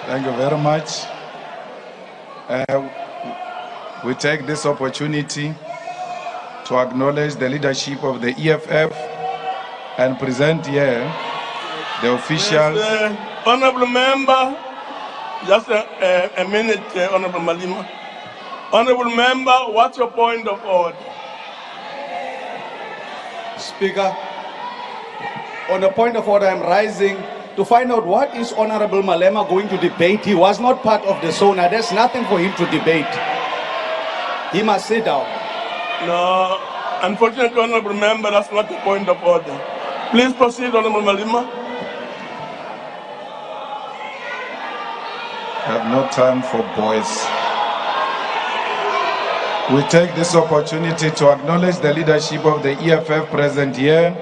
Thank you very much. We take this opportunity to acknowledge the leadership of the EFF and present here the officials. Yes, Honorable Member, just a minute, Honorable Malema. Honorable Member, what's your point of order? Speaker, on a point of order, I'm rising to find out what is Honorable Malema going to debate. He was not part of the SONA. There's nothing for him to debate. He must sit down. No, unfortunately, Honorable Member, that's not the point of order. Please proceed, Honorable Malema. I have no time for boys. We take this opportunity to acknowledge the leadership of the EFF present here,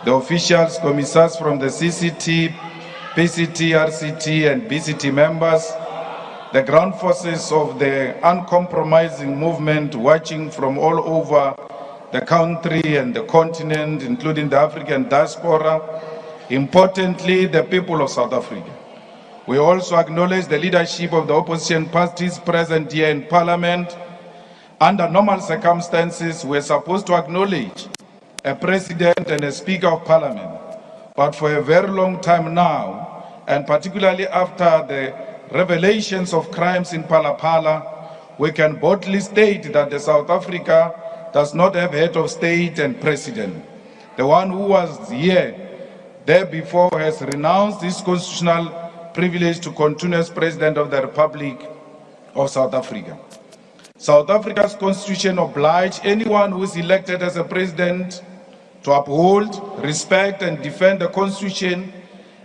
the officials, commissars from the CCT, PCT, RCT, and BCT members, the ground forces of the uncompromising movement watching from all over the country and the continent, including the African diaspora, importantly, the people of South Africa. We also acknowledge the leadership of the opposition parties present here in Parliament. Under normal circumstances, we're supposed to acknowledge a president and a speaker of Parliament. But for a very long time now, and particularly after the revelations of crimes in Palapala, we can boldly state that the South Africa does not have head of state and president. The one who was there before has renounced his constitutional privilege to continue as President of the Republic of South Africa. South Africa's constitution obliges anyone who is elected as a president to uphold, respect, and defend the constitution,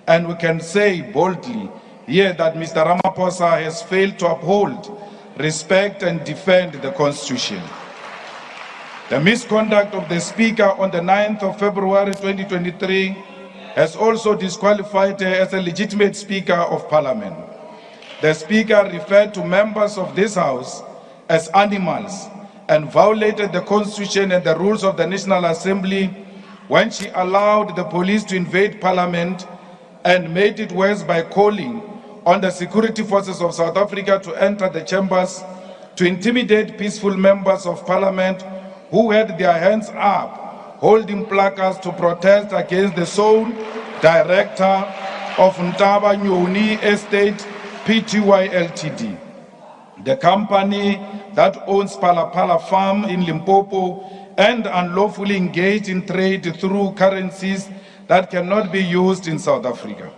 and we can say boldly here that Mr. Ramaphosa has failed to uphold, respect, and defend the constitution. The misconduct of the Speaker on the 9th of February 2023 has also disqualified her as a legitimate Speaker of Parliament. The Speaker referred to members of this House as animals and violated the Constitution and the rules of the National Assembly when she allowed the police to invade Parliament and made it worse by calling on the security forces of South Africa to enter the chambers to intimidate peaceful members of Parliament who had their hands up, holding placards to protest against the sole director of Ntaba Nyoni Estate Pty Ltd, the company that owns Palapala Farm in Limpopo and unlawfully engaged in trade through currencies that cannot be used in South Africa.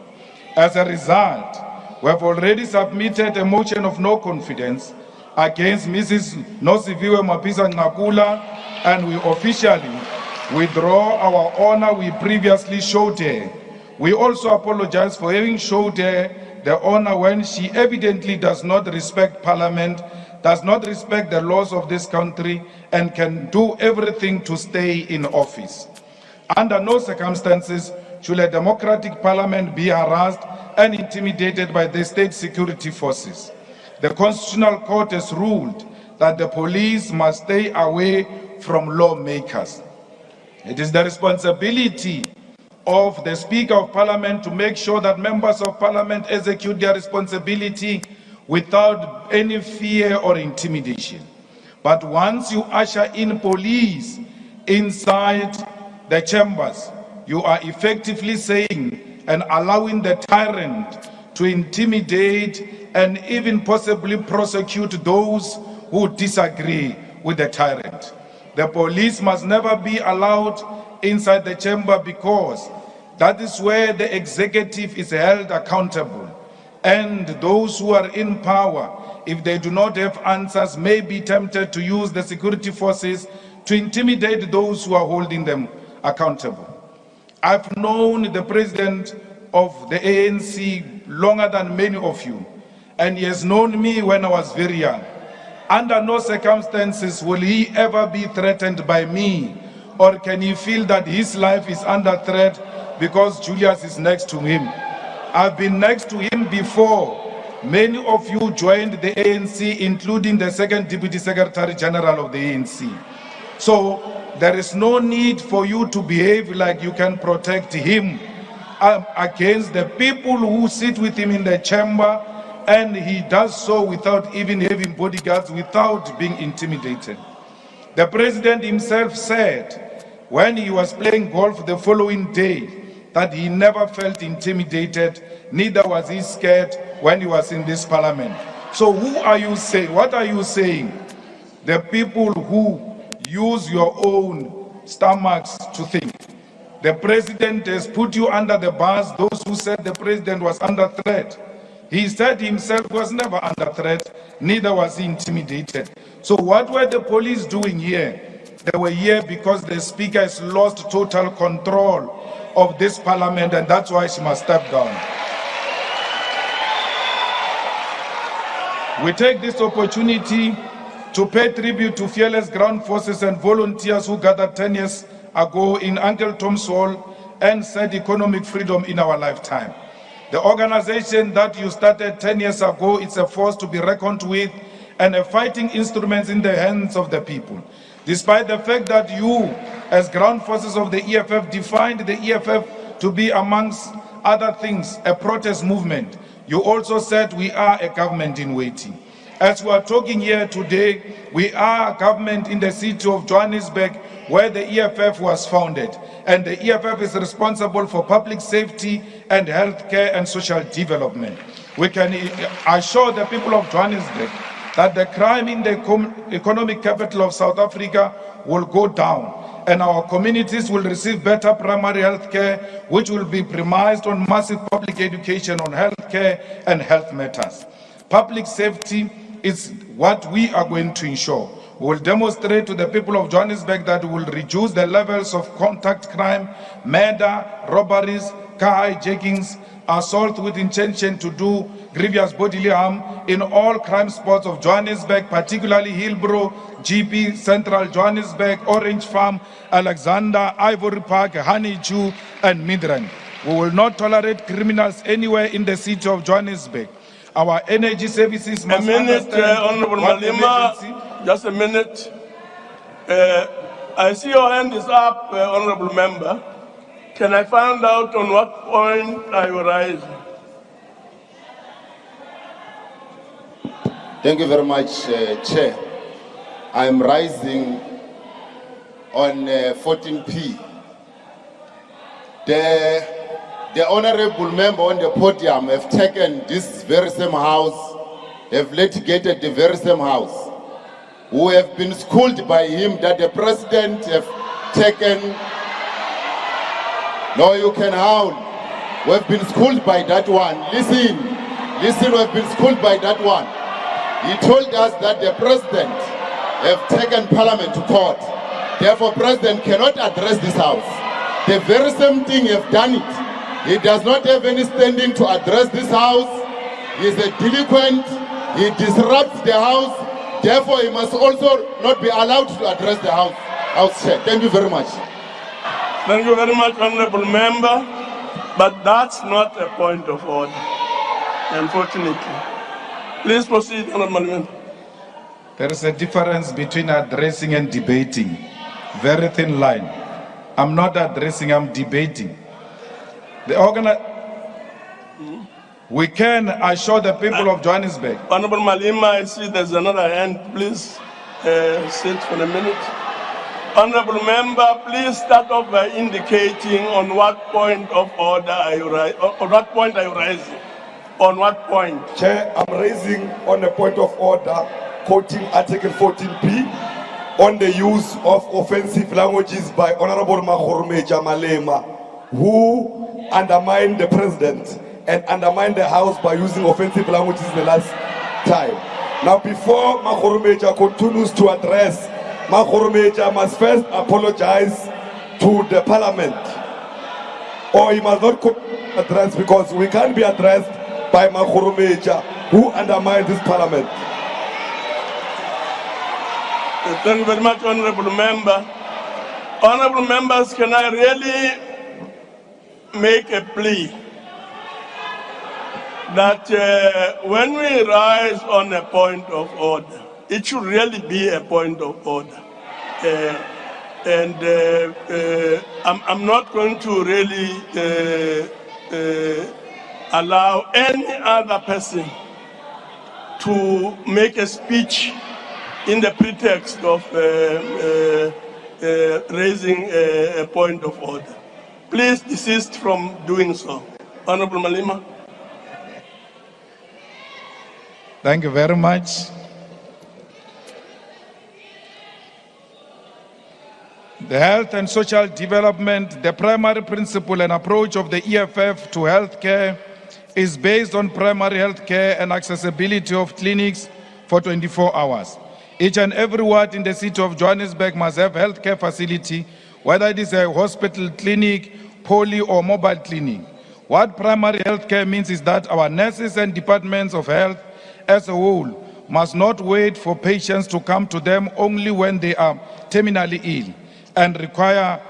As a result, we have already submitted a motion of no confidence against Mrs. Nosiviwe Mapisa Ngakula, and we officially withdraw our honor we previously showed her. We also apologize for having showed her the honor when she evidently does not respect Parliament, does not respect the laws of this country, and can do everything to stay in office. Under no circumstances should a democratic Parliament be harassed and intimidated by the state security forces. The Constitutional Court has ruled that the police must stay away from lawmakers. It is the responsibility of the Speaker of Parliament to make sure that members of Parliament execute their responsibility without any fear or intimidation. But once you usher in police inside the chambers, you are effectively saying and allowing the tyrant to intimidate and even possibly prosecute those who disagree with the tyrant. The police must never be allowed inside the chamber because that is where the executive is held accountable. And those who are in power, if they do not have answers, may be tempted to use the security forces to intimidate those who are holding them accountable. I've known the president of the ANC longer than many of you, and he has known me when I was very young. Under no circumstances will he ever be threatened by me, or can he feel that his life is under threat because Julius is next to him. I've been next to him before. Many of you joined the ANC, including the second Deputy Secretary General of the ANC. So there is no need for you to behave like you can protect him against the people who sit with him in the chamber and he does so without even having bodyguards, without being intimidated. The president himself said when he was playing golf the following day that he never felt intimidated, neither was he scared when he was in this parliament. So who are you saying? What are you saying? The people who use your own stomachs to think. The president has put you under the bus, those who said the president was under threat. He said himself was never under threat, neither was he intimidated. So what were the police doing here? They were here because the speaker has lost total control of this parliament, and that's why she must step down. We take this opportunity to pay tribute to fearless ground forces and volunteers who gathered 10 years ago in Uncle Tom's Hall and said economic freedom in our lifetime. The organization that you started 10 years ago is a force to be reckoned with and a fighting instrument in the hands of the people. Despite the fact that you, as ground forces of the EFF, defined the EFF to be, amongst other things, a protest movement, you also said we are a government in waiting. As we are talking here today, we are a government in the city of Johannesburg, where the EFF was founded. And the EFF is responsible for public safety and healthcare and social development. We can assure the people of Johannesburg that the crime in the economic capital of South Africa will go down, and our communities will receive better primary healthcare, which will be premised on massive public education on healthcare and health matters. Public safety is what we are going to ensure. We will demonstrate to the people of Johannesburg that we will reduce the levels of contact crime, murder, robberies, car hijackings, assault with intention to do grievous bodily harm in all crime spots of Johannesburg, particularly Hillbrow, GP, Central Johannesburg, Orange Farm, Alexander, Ivory Park, Honeydew, and Midrand. We will not tolerate criminals anywhere in the city of Johannesburg. Our energy services must understand. Honorable Malema, just a minute. I see your hand is up, Honorable Member. Can I find out on what point are you rising? Thank you very much, Chair. I am rising on 14P. The honorable member on the podium have taken this very same house, have litigated the very same house, who have been schooled by him that the president have taken. No, you can howl. We have been schooled by that one. Listen, we have been schooled by that one. He told us that the president have taken parliament to court. Therefore, president cannot address this house. The very same thing have done it. He does not have any standing to address this house. He is a delinquent. He disrupts the house. Therefore, he must also not be allowed to address the house chair. Thank you very much. Thank you very much, Honorable Member. But that's not a point of order, unfortunately. Please proceed, Honorable Member. There is a difference between addressing and debating. Very thin line. I'm not addressing, I'm debating. We can assure the people of Johannesburg. Honorable Malema, I see there's another hand. Please sit for a minute. Honorable Member, please start off by indicating on what point of order are you rising? On what point are you rising? On what point? Chair, I'm raising on a point of order, quoting Article 14P, on the use of offensive languages by Honorable Julius Malema, who undermined the president and undermined the house by using offensive languages the last time. Now, before Makhoromeja continues to address, Makhoromeja must first apologize to the parliament, or he must not address, because we can't be addressed by Makhoromeja, who undermined this parliament. Thank you very much, Honorable Member. Honorable Members, can I really make a plea that when we rise on a point of order, it should really be a point of order. I'm not going to really allow any other person to make a speech in the pretext of raising a point of order. Please desist from doing so. Honorable Malema. Thank you very much. The health and social development, the primary principle and approach of the EFF to healthcare is based on primary healthcare and accessibility of clinics for 24 hours. Each and every ward in the city of Johannesburg must have healthcare facility, whether it is a hospital, clinic, poly or mobile clinic. What primary healthcare means is that our nurses and departments of health as a whole must not wait for patients to come to them only when they are terminally ill and require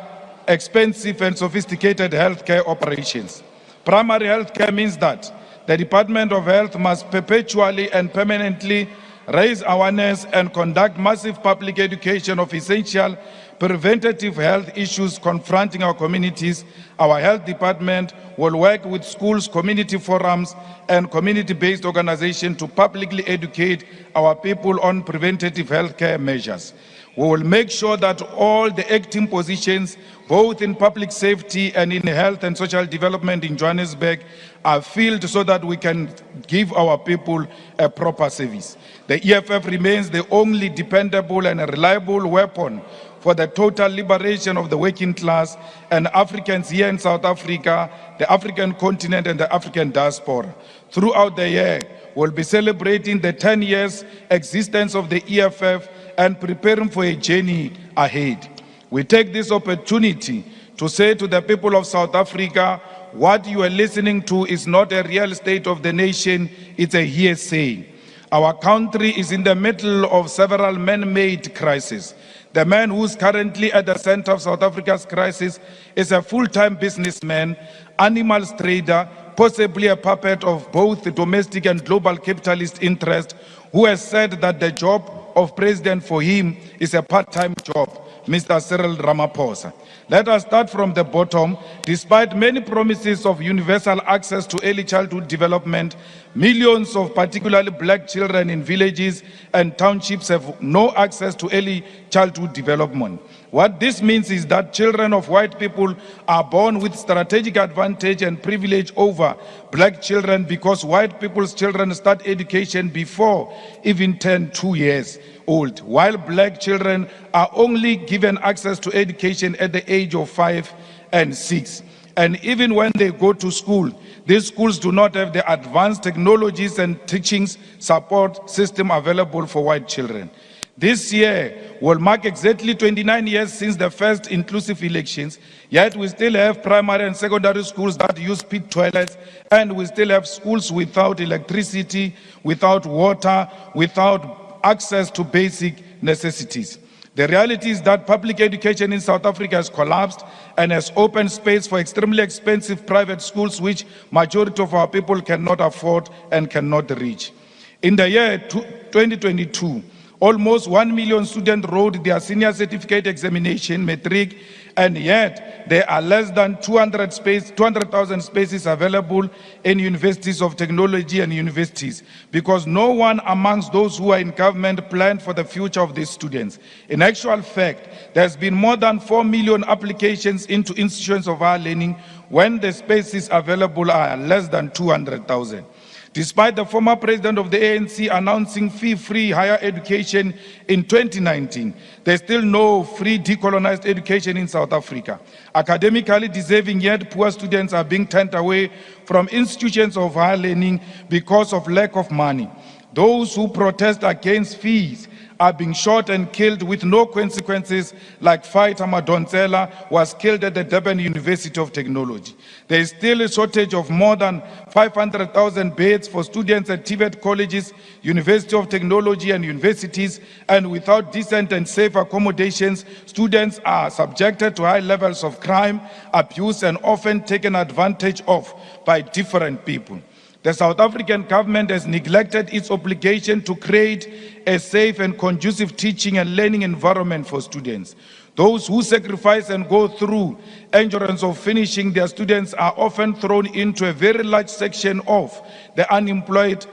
expensive and sophisticated healthcare operations. Primary healthcare means that the Department of Health must perpetually and permanently raise awareness and conduct massive public education of essential preventative health issues confronting our communities. Our health department will work with schools, community forums, and community-based organizations to publicly educate our people on preventative healthcare measures. We will make sure that all the acting positions, both in public safety and in health and social development in Johannesburg, are filled so that we can give our people a proper service. The EFF remains the only dependable and reliable weapon for the total liberation of the working class and Africans here in South Africa, the African continent, and the African diaspora. Throughout the year, we'll be celebrating the 10 years existence of the EFF and preparing for a journey ahead. We take this opportunity to say to the people of South Africa, what you are listening to is not a real state of the nation, it's a hearsay. Our country is in the middle of several man-made crises. The man who's currently at the center of South Africa's crisis is a full-time businessman, animals trader, possibly a puppet of both the domestic and global capitalist interest, who has said that the job of president for him is a part-time job, Mr. Cyril Ramaphosa. Let us start from the bottom. Despite many promises of universal access to early childhood development, millions of particularly black children in villages and townships have no access to early childhood development. What this means is that children of white people are born with strategic advantage and privilege over black children because white people's children start education before even turn 2 years old, while black children are only given access to education at the age of 5 and 6. And even when they go to school, these schools do not have the advanced technologies and teaching support system available for white children. This year will mark exactly 29 years since the first inclusive elections, yet we still have primary and secondary schools that use pit toilets, and we still have schools without electricity, without water, without access to basic necessities. The reality is that public education in South Africa has collapsed and has opened space for extremely expensive private schools which majority of our people cannot afford and cannot reach. In the year 2022, almost 1 million students wrote their senior certificate examination, matric, and yet there are less than 200,000 spaces available in universities of technology and universities because no one amongst those who are in government planned for the future of these students. In actual fact, there's been more than 4 million applications into institutions of higher learning when the spaces available are less than 200,000. Despite the former president of the ANC announcing fee-free higher education in 2019, there's still no free decolonized education in South Africa. Academically deserving yet poor students are being turned away from institutions of higher learning because of lack of money. Those who protest against fees are being shot and killed with no consequences, like fighter Madonsela was killed at the Durban University of Technology. There is still a shortage of more than 500,000 beds for students at TVET colleges, University of Technology and universities, and without decent and safe accommodations, students are subjected to high levels of crime, abuse, and often taken advantage of by different people. The South African government has neglected its obligation to create a safe and conducive teaching and learning environment for students. Those who sacrifice and go through endurance of finishing their students are often thrown into a very large section of the unemployed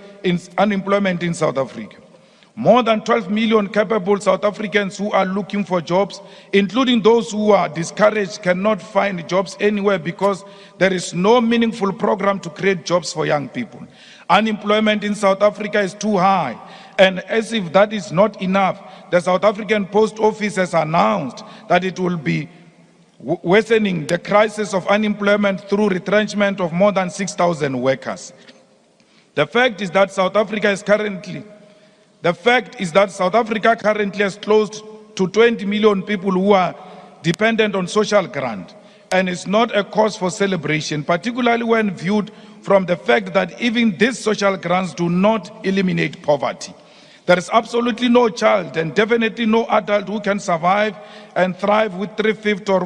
unemployment in South Africa. More than 12 million capable South Africans who are looking for jobs, including those who are discouraged, cannot find jobs anywhere because there is no meaningful program to create jobs for young people. Unemployment in South Africa is too high, and as if that is not enough, the South African Post Office has announced that it will be worsening the crisis of unemployment through retrenchment of more than 6,000 workers. The fact is that South Africa currently has close to 20 million people who are dependent on social grant, and it's not a cause for celebration, particularly when viewed from the fact that even these social grants do not eliminate poverty. There is absolutely no child and definitely no adult who can survive and thrive with $350 or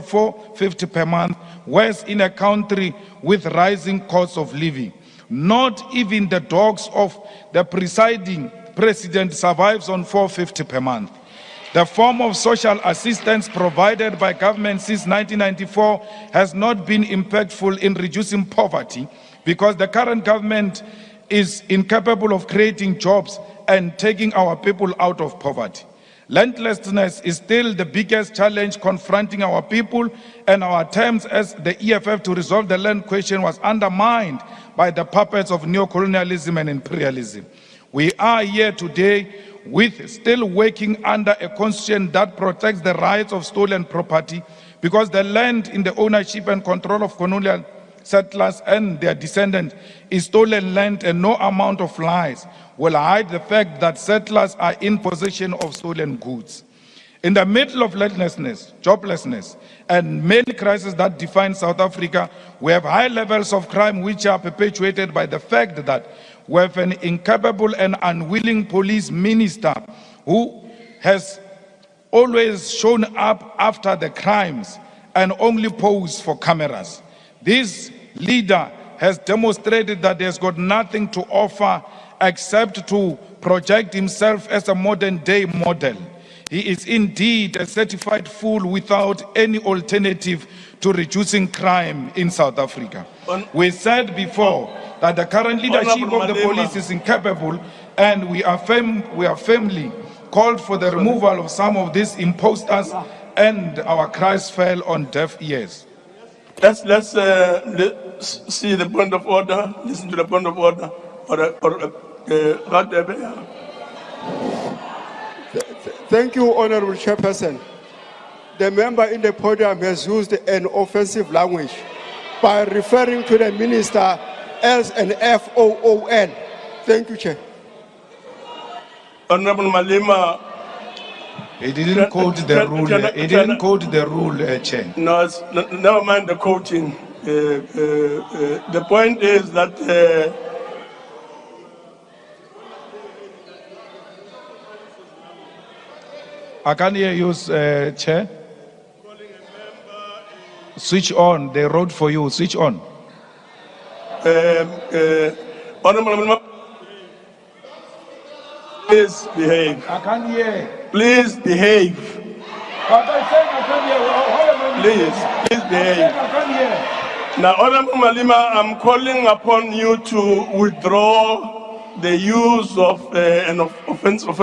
$450 per month, whereas in a country with rising costs of living. Not even the dogs of the presiding president survives on $450 per month. The form of social assistance provided by government since 1994 has not been impactful in reducing poverty because the current government is incapable of creating jobs and taking our people out of poverty. Landlessness is still the biggest challenge confronting our people, and our attempts as the EFF to resolve the land question was undermined by the puppets of neocolonialism and imperialism. We are here today with still working under a constitution that protects the rights of stolen property because the land in the ownership and control of colonial settlers and their descendants is stolen land, and no amount of lies will hide the fact that settlers are in possession of stolen goods. In the middle of landlessness, joblessness, and many crises that define South Africa, we have high levels of crime which are perpetuated by the fact that we have an incapable and unwilling police minister who has always shown up after the crimes and only pose for cameras. This leader has demonstrated that he has got nothing to offer except to project himself as a modern-day model. He is indeed a certified fool without any alternative to reducing crime in South Africa. We said before that the current leadership of the police is incapable, and we are firmly called for the removal of some of these imposters, and our cries fell on deaf ears. Let's see the point of order, listen to the point of order. Thank you, Honorable Chairperson. The member in the podium has used an offensive language by referring to the minister as an FOON. Thank you, Chair. Honorable Malema. He didn't quote the rule. He didn't quote the rule, Chair. No, never mind the quoting. The point is that I can't hear you, Chair. Switch on. They wrote for you. Switch on. Honorable Malema, please behave. I can't hear. Please behave. But I said I can't hear. Please behave. I can't hear. Now, Honorable Malema, I'm calling upon you to withdraw the use of an offensive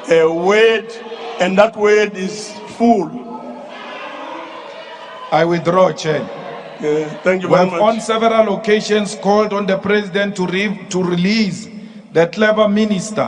word, and that word is fool. I withdraw, Chair. Thank you We very have much. on several occasions called on the President to release the clever minister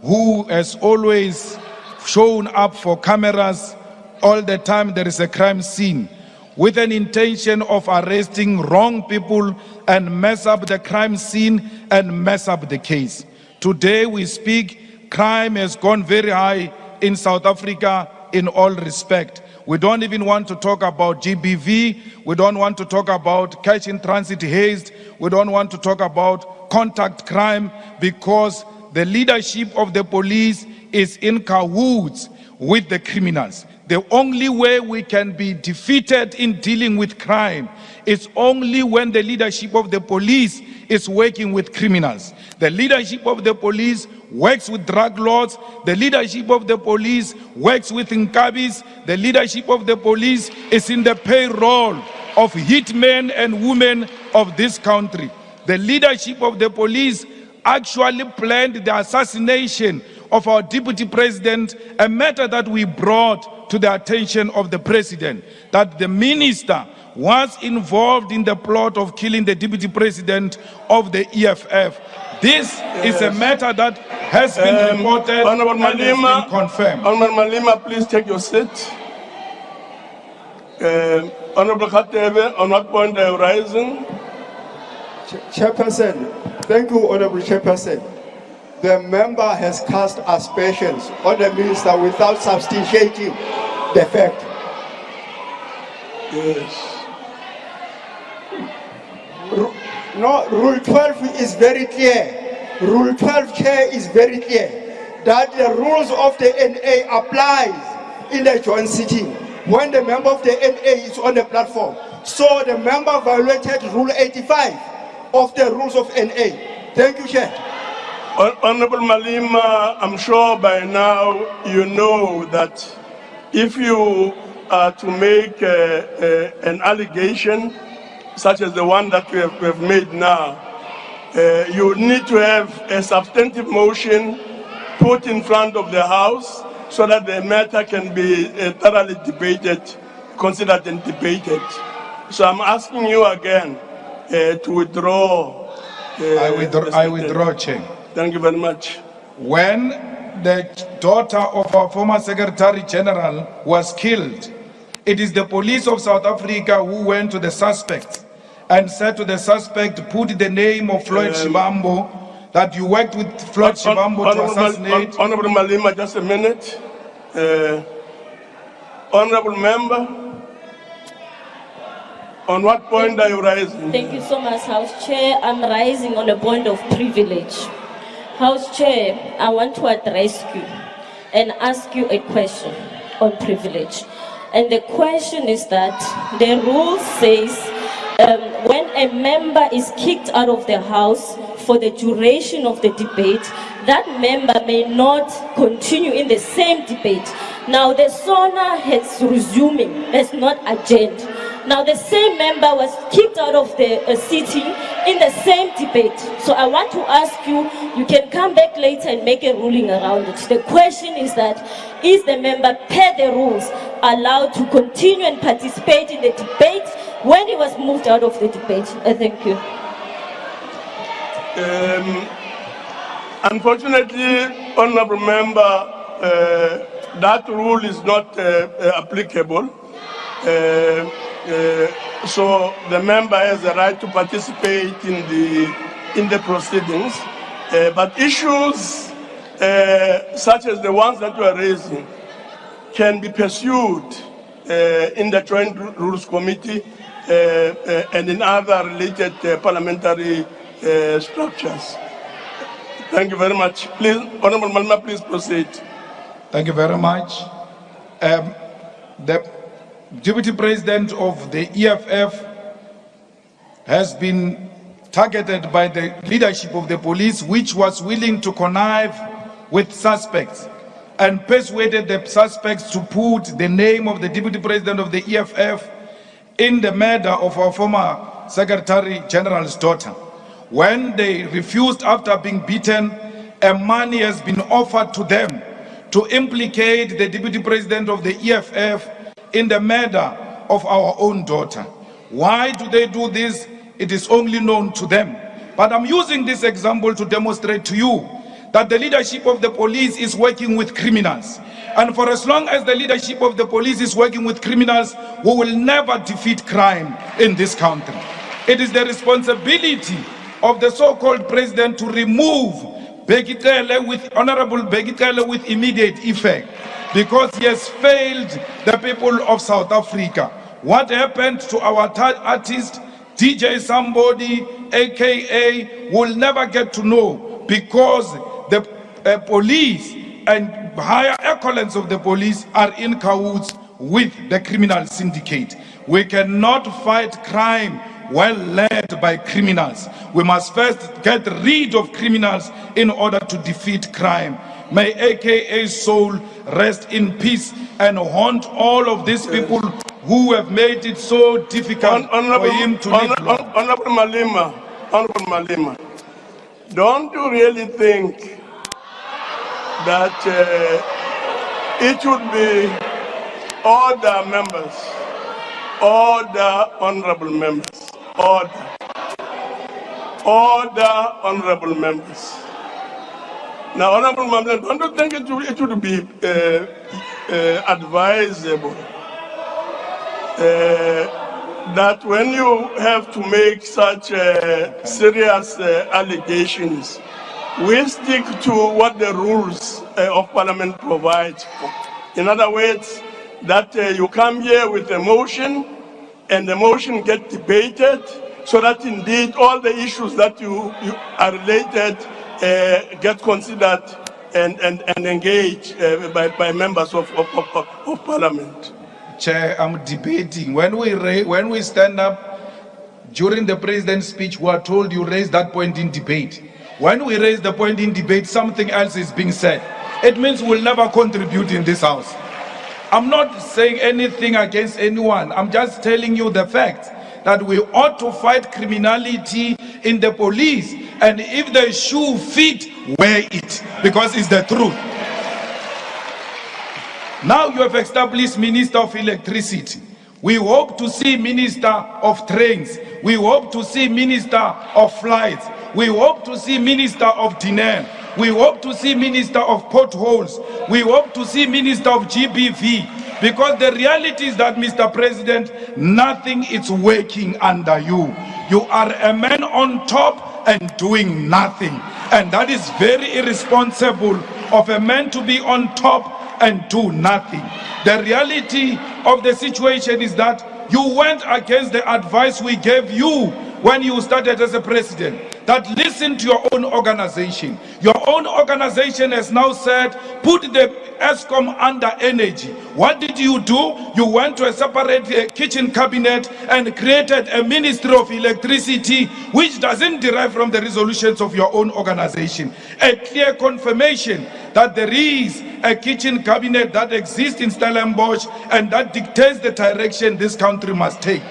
who has always shown up for cameras all the time there is a crime scene with an intention of arresting wrong people and mess up the crime scene and mess up the case. Today we speak, crime has gone very high in South Africa in all respect. We don't even want to talk about GBV. We don't want to talk about cash in transit haste. We don't want to talk about contact crime because the leadership of the police is in cahoots with the criminals. The only way we can be defeated in dealing with crime is only when the leadership of the police is working with criminals. The leadership of the police works with drug lords. The leadership of the police works with Nkabis. The leadership of the police is in the payroll of hitmen and women of this country. the leadership of the police actually planned the assassination of our deputy president, a matter that we brought to the attention of the president, that the minister was involved in the plot of killing the deputy president of the EFF. This is a matter that has been reported Honorable and has Malema, been confirmed. Honorable Malema, please take your seat. Honorable Khatebe, on what point are you rising? Chairperson, thank you, Honorable Chairperson. The member has cast aspersions on the minister without substantiating the fact. Yes. No, Rule 12 is very clear. Rule 12, Chair, is very clear that the rules of the NA applies in the joint sitting when the member of the NA is on the platform. So the member violated Rule 85 of the rules of NA. Thank you, Chair. Honorable Malema, I'm sure by now you know that if you are to make an allegation such as the one that we have made now, you need to have a substantive motion put in front of the House so that the matter can be thoroughly debated, considered and debated. So I'm asking you again to withdraw. I withdraw, Chair. Thank you very much. When the daughter of our former Secretary General was killed, it is the police of South Africa who went to the suspect and said to the suspect, put the name of Floyd Shivambu, that you worked with Floyd Shivambu to assassinate. Honorable Malema, just a minute. Honorable member, on what point are you rising? Thank you so much, House Chair. I'm rising on a point of privilege. House Chair, I want to address you and ask you a question on privilege. And the question is that the rule says when a member is kicked out of the House for the duration of the debate, that member may not continue in the same debate. Now the SONA has not adjourned. Now the same member was kicked out of the sitting in the same debate. So I want to ask you, you can come back later and make a ruling around it. The question is that, is the member per the rules allowed to continue and participate in the debate when he was moved out of the debate? Thank you. Unfortunately, honorable member, that rule is not applicable. So the member has a right to participate in the proceedings, but issues such as the ones that you are raising can be pursued in the Joint Rules Committee and in other related parliamentary structures. Thank you very much. Please, Honorable Malema, please proceed. Thank you very much. The Deputy President of the EFF has been targeted by the leadership of the police, which was willing to connive with suspects and persuaded the suspects to put the name of the Deputy President of the EFF in the murder of our former Secretary General's daughter. When they refused after being beaten, a money has been offered to them to implicate the Deputy President of the EFF in the murder of our own daughter. Why do they do this? It is only known to them. But I'm using this example to demonstrate to you that the leadership of the police is working with criminals. And for as long as the leadership of the police is working with criminals, we will never defeat crime in this country. It is the responsibility of the so-called president to remove Honorable Begitele with immediate effect, because he has failed the people of South Africa. What happened to our artist, DJ Somebody, aka, will never get to know, because the police and higher echelons of the police are in cahoots with the criminal syndicate. We cannot fight crime well led by criminals. We must first get rid of criminals in order to defeat crime. May AKA's soul rest in peace and haunt all of these people who have made it so difficult for him to live long. Honorable Malema, Honorable Malema, don't you really think that it should be all the members, all the honorable members, all the honorable members. Now, Honorable Malema, don't you think it should be advisable that when you have to make such serious allegations, we stick to what the rules of Parliament provide for? In other words, that you come here with a motion and the motion gets debated so that indeed all the issues that you are related get considered and engaged by members of Parliament. Chair, I'm debating. When we stand up during the president's speech, we are told you raise that point in debate. When we raise the point in debate, something else is being said. It means we'll never contribute in this house. I'm not saying anything against anyone. I'm just telling you the fact that we ought to fight criminality in the police. And if the shoe fit, wear it, because it's the truth. Now you have established Minister of Electricity. We hope to see Minister of Trains. We hope to see Minister of Flights. We hope to see Minister of Dinner. We hope to see Minister of Potholes. We hope to see Minister of GBV. Because the reality is that, Mr. President, nothing is working under you. You are a man on top and doing nothing. And that is very irresponsible of a man to be on top and do nothing. The reality of the situation is that you went against the advice we gave you when you started as a president, that listen to your own organization. Your own organization has now said, put the ESCOM under energy. What did you do? You went to a separate kitchen cabinet and created a Ministry of Electricity, which doesn't derive from the resolutions of your own organization. A clear confirmation that there is a kitchen cabinet that exists in Stellenbosch and that dictates the direction this country must take.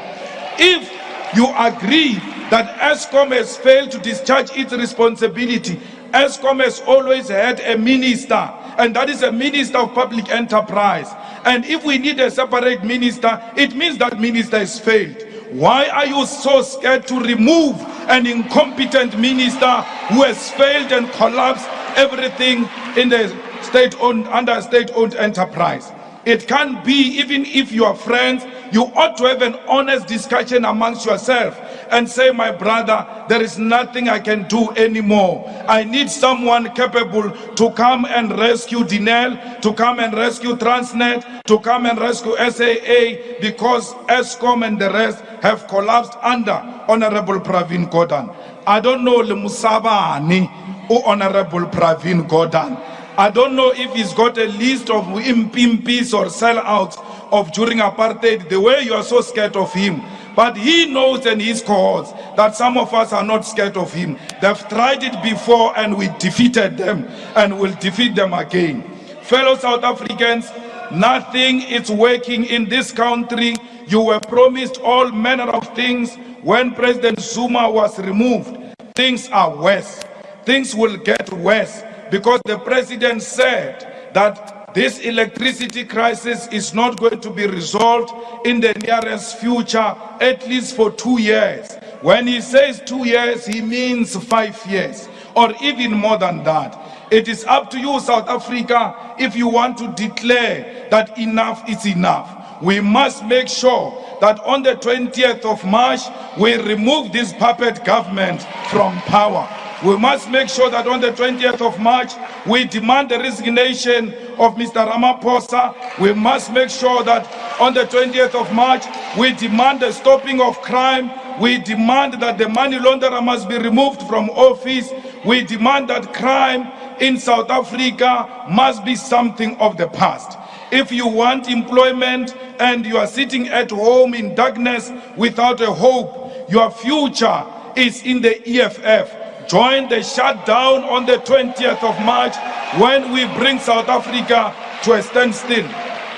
If you agree that ESCOM has failed to discharge its responsibility, ESCOM has always had a minister, and that is a minister of public enterprise. And if we need a separate minister, it means that minister has failed. Why are you so scared to remove an incompetent minister who has failed and collapsed everything in the state-owned, under state-owned enterprise? It can't be, even if you are friends, you ought to have an honest discussion amongst yourself and say, my brother, there is nothing I can do anymore. I need someone capable to come and rescue Dinel, to come and rescue Transnet, to come and rescue SAA, because ESCOM and the rest have collapsed under Honorable Pravin Gordhan. I don't know Lemusabani or Honorable Pravin Gordhan. I don't know if he's got a list of impimpis or sellouts of during apartheid, the way you are so scared of him. But he knows and his cohorts that some of us are not scared of him. They've tried it before and we defeated them and will defeat them again. Fellow South Africans, nothing is working in this country. You were promised all manner of things. When President Zuma was removed, things are worse. Things will get worse. Because the president said that this electricity crisis is not going to be resolved in the nearest future, at least for 2 years. When he says 2 years, he means 5 years, or even more than that. It is up to you, South Africa, if you want to declare that enough is enough. We must make sure that on the 20th of March, we remove this puppet government from power. We must make sure that on the 20th of March, we demand the resignation of Mr. Ramaphosa. We must make sure that on the 20th of March, we demand the stopping of crime. We demand that the money launderer must be removed from office. We demand that crime in South Africa must be something of the past. If you want employment and you are sitting at home in darkness without a hope, your future is in the EFF. Join the shutdown on the 20th of March when we bring South Africa to a standstill.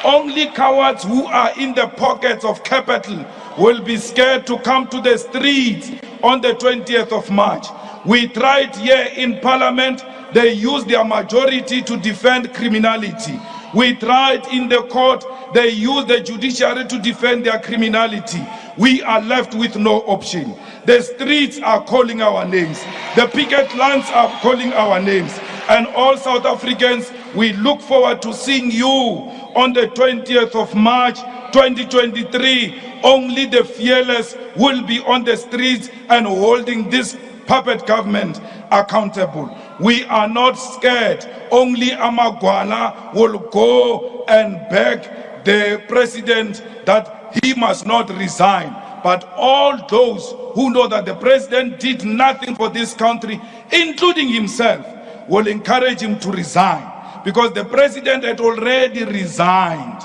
Only cowards who are in the pockets of capital will be scared to come to the streets on the 20th of March. We tried here in Parliament, they used their majority to defend criminality. We tried in the court, they used the judiciary to defend their criminality. We are left with no option. The streets are calling our names. The picket lines are calling our names. And all South Africans, we look forward to seeing you on the 20th of March, 2023. Only the fearless will be on the streets and holding this puppet government accountable. We are not scared. Only Amagwala will go and beg the president that he must not resign. But all those who know that the president did nothing for this country, including himself, will encourage him to resign, because the president had already resigned.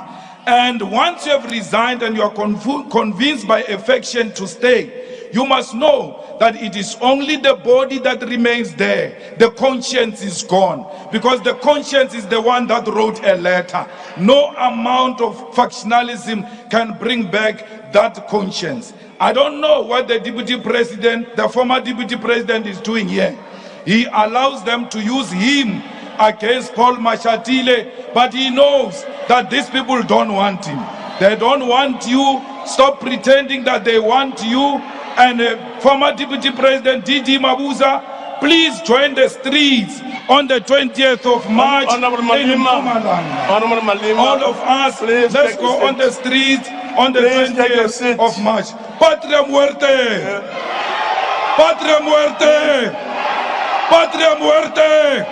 And once you have resigned and you are convinced by affection to stay, you must know that it is only the body that remains there. The conscience is gone, because the conscience is the one that wrote a letter. No amount of factionalism can bring back that conscience. I don't know what the deputy president, the former deputy president, is doing here. He allows them to use him against Paul Mashatile, but he knows that these people don't want him. They don't want you. Stop pretending that they want you. And former deputy president Didi Mabuza, please join the streets on the 20th of March. Honorable Malema, Honorable Malema, all of us, please let's go on the streets on the 20th of March. Patria muerte! Patria muerte! Patria muerte!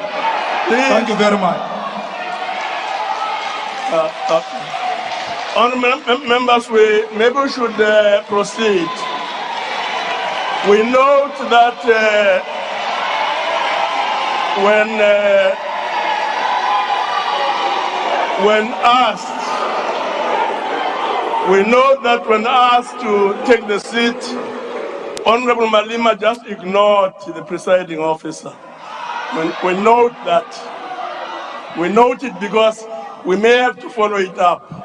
Thank you very much. Honorable members, maybe we should proceed. We note that when asked to take the seat, Honorable Malema just ignored the presiding officer. We note that. We note it because we may have to follow it up.